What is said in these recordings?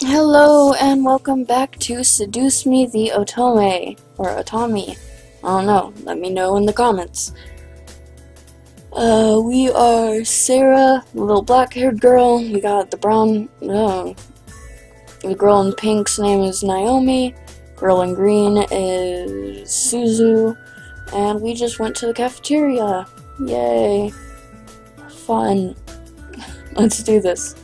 Hello and welcome back to Seduce Me the Otome, or Otome. I don't know, let me know in the comments. We are Sarah, the little black-haired girl. We got the the girl in pink's name is Naomi. Girl in green is Suzu. And we just went to the cafeteria. Yay. Fun. Let's do this.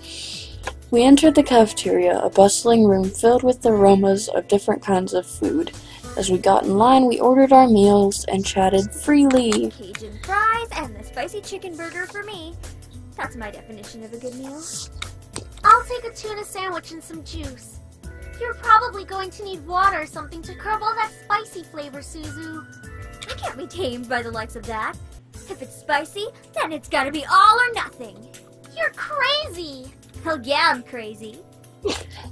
We entered the cafeteria, a bustling room filled with the aromas of different kinds of food. As we got in line, we ordered our meals and chatted freely. Cajun fries and the spicy chicken burger for me. That's my definition of a good meal. I'll take a tuna sandwich and some juice. You're probably going to need water or something to curb all that spicy flavor, Suzu. I can't be tamed by the likes of that. If it's spicy, then it's gotta be all or nothing. You're crazy! Hell yeah, I'm crazy.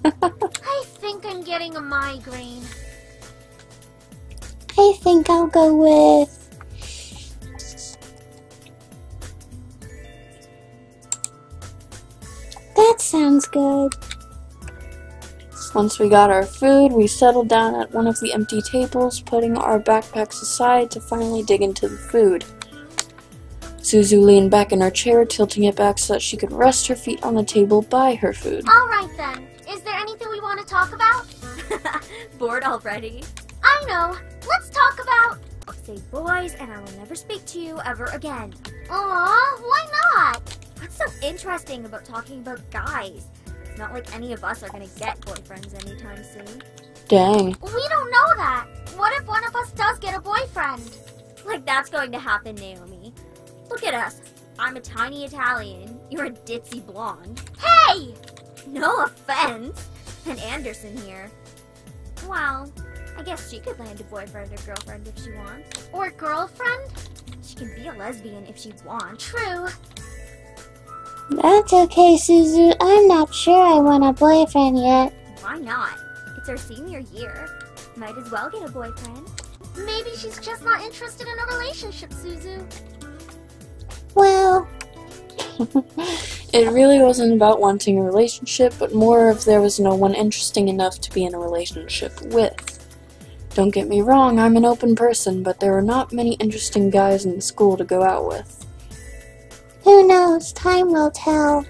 I think I'm getting a migraine. I think I'll go with... That sounds good. Once we got our food, we settled down at one of the empty tables, putting our backpacks aside to finally dig into the food. Suzu leaned back in her chair, tilting it back so that she could rest her feet on the table by her food. Alright then. Is there anything we want to talk about? Bored already? I know. Let's talk about... Say boys and I will never speak to you ever again. Aw, why not? What's so interesting about talking about guys? It's not like any of us are gonna get boyfriends anytime soon. Dang. We don't know that. What if one of us does get a boyfriend? Like that's going to happen, Naomi. Look at us. I'm a tiny Italian. You're a ditzy blonde. Hey! No offense. And Anderson here. Well, I guess she could land a boyfriend or girlfriend if she wants. Or girlfriend? She can be a lesbian if she wants. True. That's okay, Suzu. I'm not sure I want a boyfriend yet. Why not? It's our senior year. Might as well get a boyfriend. Maybe she's just not interested in a relationship, Suzu. Well... It really wasn't about wanting a relationship, but more of there was no one interesting enough to be in a relationship with. Don't get me wrong, I'm an open person, but there are not many interesting guys in the school to go out with. Who knows? Time will tell.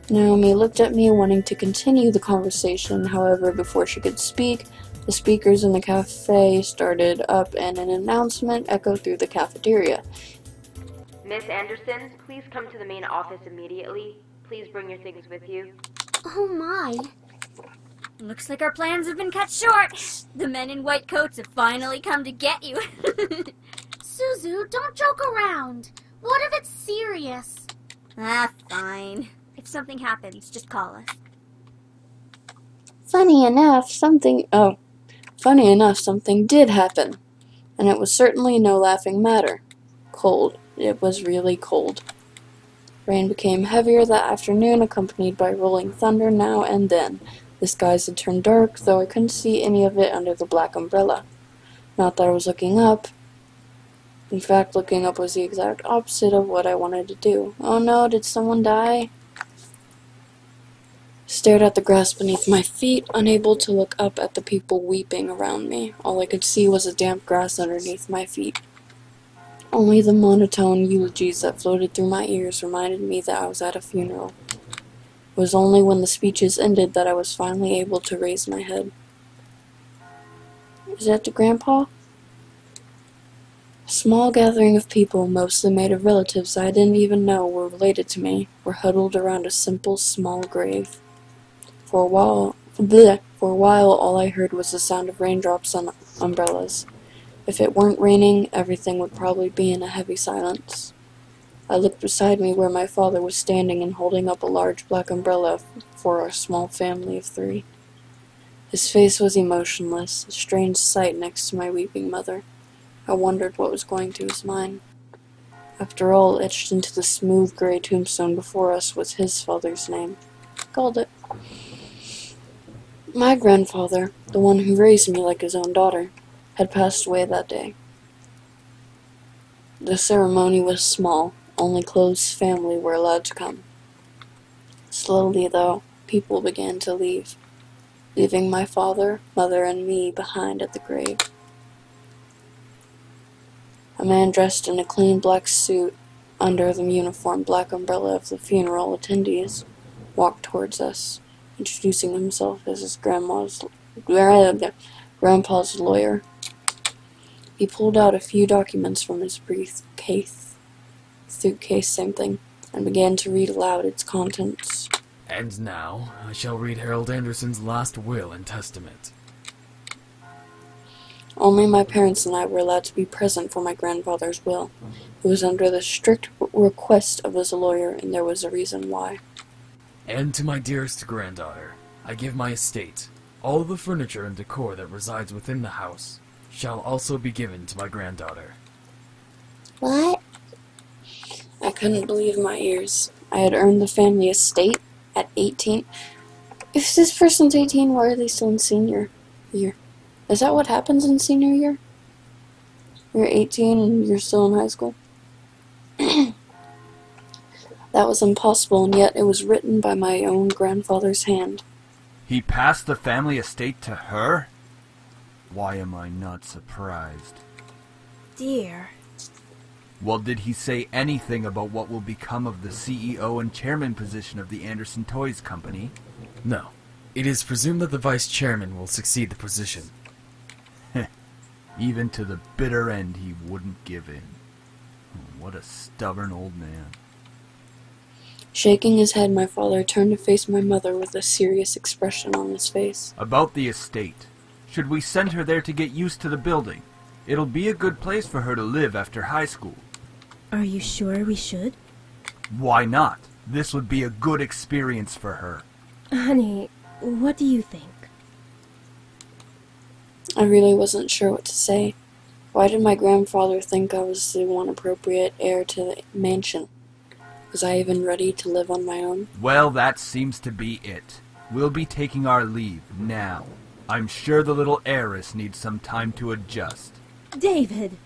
Naomi looked at me, wanting to continue the conversation. However, before she could speak, the speakers in the cafe started up and an announcement echoed through the cafeteria. Miss Anderson, please come to the main office immediately. Please bring your things with you. Oh my. Looks like our plans have been cut short. The men in white coats have finally come to get you. Suzu, don't joke around. What if it's serious? Fine. If something happens, just call us. Funny enough, something did happen. And it was certainly no laughing matter. Cold. It was really cold. Rain became heavier that afternoon, accompanied by rolling thunder now and then. The skies had turned dark, though I couldn't see any of it under the black umbrella. Not that I was looking up. In fact, looking up was the exact opposite of what I wanted to do. Oh no, did someone die? Stared at the grass beneath my feet, unable to look up at the people weeping around me. All I could see was the damp grass underneath my feet. Only the monotone eulogies that floated through my ears reminded me that I was at a funeral. It was only when the speeches ended that I was finally able to raise my head. Is that the grandpa? A small gathering of people, mostly made of relatives I didn't even know were related to me, were huddled around a simple, small grave. For a while, all I heard was the sound of raindrops on umbrellas. If it weren't raining, everything would probably be in a heavy silence. I looked beside me where my father was standing and holding up a large black umbrella for our small family of 3. His face was emotionless, a strange sight next to my weeping mother. I wondered what was going through his mind. After all, etched into the smooth gray tombstone before us was his father's name. Called it. My grandfather, the one who raised me like his own daughter, had passed away that day. The ceremony was small. Only close family were allowed to come. Slowly, though, people began to leave, leaving my father, mother, and me behind at the grave. A man dressed in a clean black suit under the uniform black umbrella of the funeral attendees walked towards us, introducing himself as his grandpa's lawyer. He pulled out a few documents from his suitcase, same thing, and began to read aloud its contents. And now, I shall read Harold Anderson's last will and testament. Only my parents and I were allowed to be present for my grandfather's will. It was under the strict request of his lawyer, and there was a reason why. And to my dearest granddaughter, I give my estate. All the furniture and decor that resides within the house shall also be given to my granddaughter. What? I couldn't believe my ears. I had earned the family estate at 18. If this person's 18, why are they still in senior year? Is that what happens in senior year? You're 18 and you're still in high school? That was impossible, and yet it was written by my own grandfather's hand. He passed the family estate to her? Why am I not surprised? Dear. Well, did he say anything about what will become of the CEO and chairman position of the Anderson Toys Company? No. It is presumed that the vice chairman will succeed the position. Even to the bitter end he wouldn't give in. What a stubborn old man. Shaking his head, my father turned to face my mother with a serious expression on his face. About the estate. Should we send her there to get used to the building? It'll be a good place for her to live after high school. Are you sure we should? Why not? This would be a good experience for her. Honey, what do you think? I really wasn't sure what to say. Why did my grandfather think I was the one appropriate heir to the mansion? Was I even ready to live on my own? Well, that seems to be it. We'll be taking our leave now. I'm sure the little heiress needs some time to adjust. David!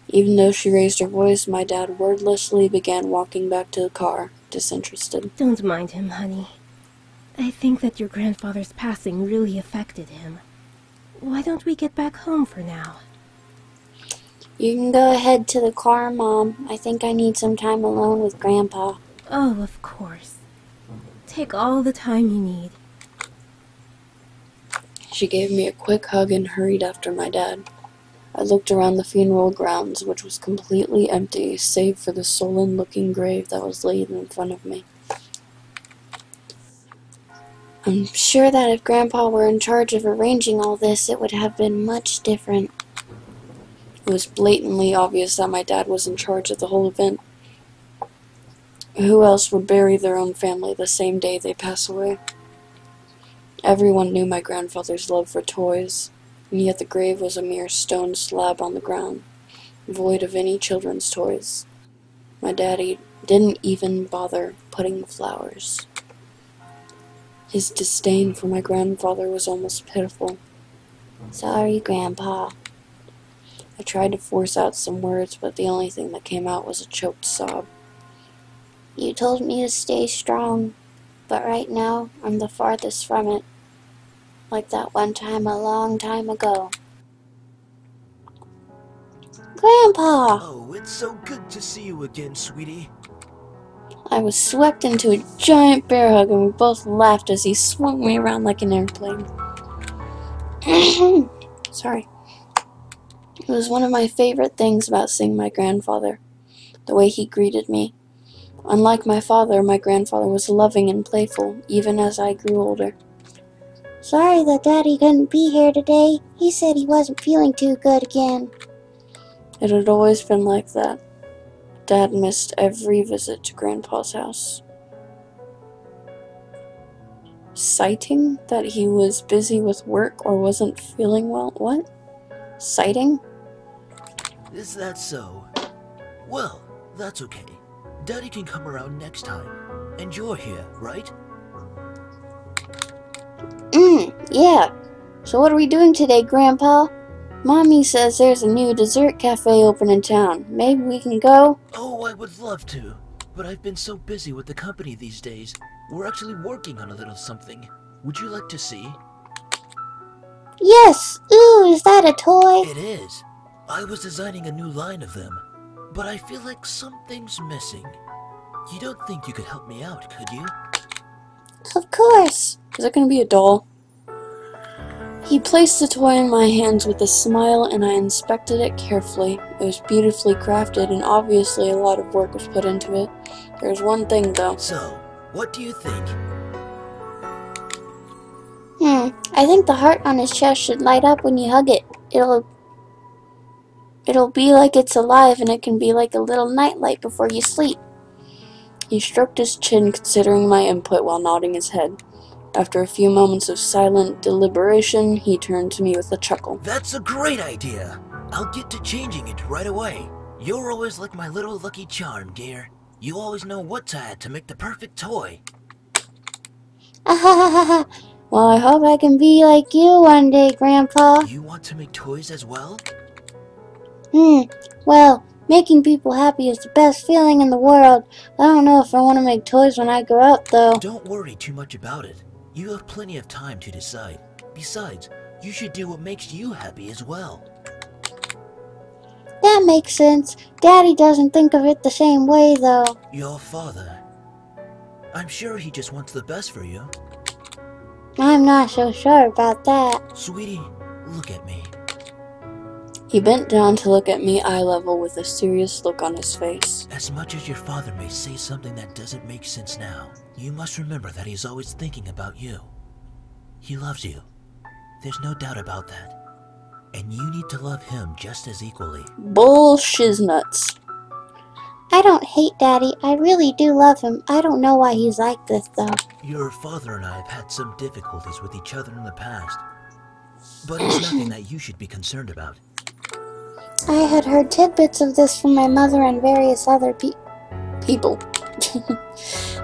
Even though she raised her voice, my dad wordlessly began walking back to the car, disinterested. Don't mind him, honey. I think that your grandfather's passing really affected him. Why don't we get back home for now? You can go ahead to the car, Mom. I think I need some time alone with Grandpa. Oh, of course. Take all the time you need. She gave me a quick hug and hurried after my dad. I looked around the funeral grounds, which was completely empty, save for the sullen-looking grave that was laid in front of me. I'm sure that if Grandpa were in charge of arranging all this, it would have been much different. It was blatantly obvious that my dad was in charge of the whole event. Who else would bury their own family the same day they pass away? Everyone knew my grandfather's love for toys, and yet the grave was a mere stone slab on the ground, void of any children's toys. My daddy didn't even bother putting flowers. His disdain for my grandfather was almost pitiful. Sorry, Grandpa. I tried to force out some words, but the only thing that came out was a choked sob. You told me to stay strong, but right now I'm the farthest from it. Like that one time a long time ago. Grandpa! Oh, it's so good to see you again, sweetie. I was swept into a giant bear hug, and we both laughed as he swung me around like an airplane. Sorry. It was one of my favorite things about seeing my grandfather, the way he greeted me. Unlike my father, my grandfather was loving and playful, even as I grew older. Sorry that Daddy couldn't be here today. He said he wasn't feeling too good again. It had always been like that. Dad missed every visit to Grandpa's house. Citing that he was busy with work or wasn't feeling well? What? Citing? Is that so? Well, that's okay. Daddy can come around next time. And you're here, right? Yeah. So what are we doing today, Grandpa? Mommy says there's a new dessert cafe open in town. Maybe we can go? Oh, I would love to. But I've been so busy with the company these days. we're actually working on a little something. Would you like to see? Yes! Ooh, is that a toy? It is. I was designing a new line of them, but I feel like something's missing. You don't think you could help me out, could you? Of course! Is it going to be a doll? He placed the toy in my hands with a smile, and I inspected it carefully. It was beautifully crafted, and obviously a lot of work was put into it. There's one thing, though. So, what do you think? I think the heart on his chest should light up when you hug it. It'll be like it's alive, and it can be like a little nightlight before you sleep. He stroked his chin, considering my input while nodding his head. After a few moments of silent deliberation, he turned to me with a chuckle. That's a great idea! I'll get to changing it right away. You're always like my little lucky charm, dear. You always know what to add to make the perfect toy. Well, I hope I can be like you one day, Grandpa. You want to make toys as well? Well, making people happy is the best feeling in the world. I don't know if I want to make toys when I grow up, though. Don't worry too much about it. You have plenty of time to decide. Besides, you should do what makes you happy as well. That makes sense. Daddy doesn't think of it the same way, though. Your father. I'm sure he just wants the best for you. I'm not so sure about that. Sweetie, look at me. He bent down to look at me eye level with a serious look on his face. As much as your father may say something that doesn't make sense now, you must remember that he's always thinking about you. He loves you. There's no doubt about that. And you need to love him just as equally. Bullshiznuts. I don't hate Daddy. I really do love him. I don't know why he's like this, though. Your father and I have had some difficulties with each other in the past. But it's nothing that you should be concerned about. I had heard tidbits of this from my mother and various other people.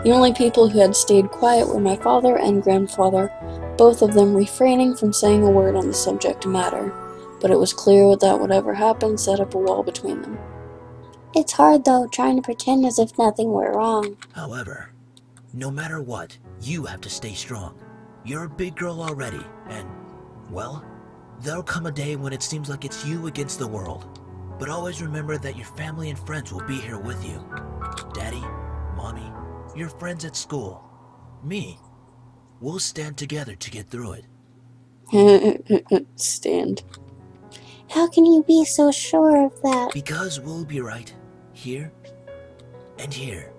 The only people who had stayed quiet were my father and grandfather, both of them refraining from saying a word on the subject matter. But it was clear that whatever happened set up a wall between them. It's hard, though, trying to pretend as if nothing were wrong. However, no matter what, you have to stay strong. You're a big girl already, and, well, there'll come a day when it seems like it's you against the world. But always remember that your family and friends will be here with you. Daddy, Mommy, your friends at school, me. We'll stand together to get through it. Stand. How can you be so sure of that? Because we'll be right here and here.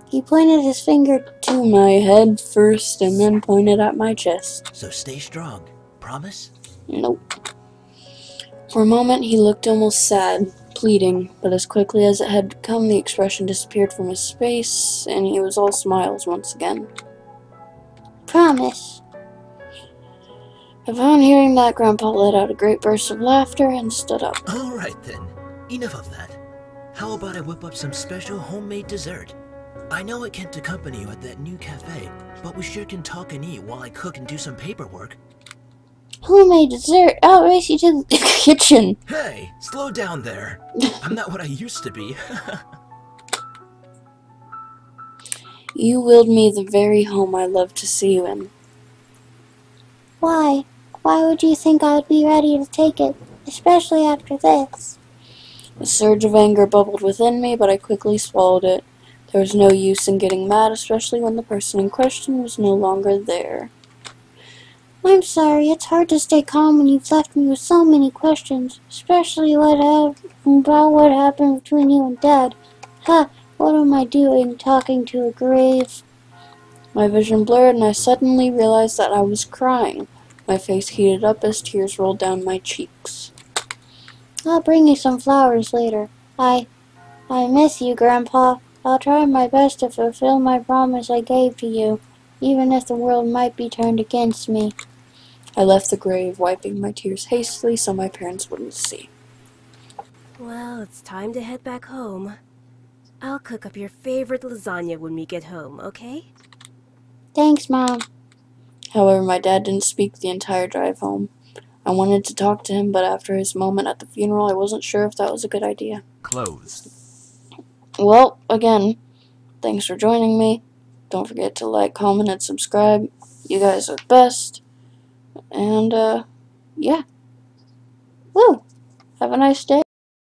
He pointed his finger to my head first and then pointed at my chest. So stay strong. Promise? Nope. For a moment he looked almost sad, pleading, but as quickly as it had come the expression disappeared from his face and he was all smiles once again. Promise. Upon hearing that, Grandpa let out a great burst of laughter and stood up. Alright then, enough of that. How about I whip up some special homemade dessert? I know I can't accompany you at that new cafe, but we sure can talk and eat while I cook and do some paperwork. Homemade dessert? I'll race you to the kitchen. Hey, slow down there. I'm not what I used to be. You willed me the very home I love to see you in. Why? Why would you think I would be ready to take it, especially after this? A surge of anger bubbled within me, but I quickly swallowed it. There was no use in getting mad, especially when the person in question was no longer there. I'm sorry, it's hard to stay calm when you've left me with so many questions, especially about what happened between you and Dad. What am I doing, talking to a grave? My vision blurred, and I suddenly realized that I was crying. My face heated up as tears rolled down my cheeks. I'll bring you some flowers later. I miss you, Grandpa. I'll try my best to fulfill my promise I gave to you, even if the world might be turned against me. I left the grave, wiping my tears hastily so my parents wouldn't see. Well, it's time to head back home. I'll cook up your favorite lasagna when we get home, okay? Thanks, Mom. However, my dad didn't speak the entire drive home. I wanted to talk to him, but after his moment at the funeral, I wasn't sure if that was a good idea. Closed. Well, again, thanks for joining me. Don't forget to like, comment, and subscribe. You guys are the best. And, yeah. Woo! Have a nice day.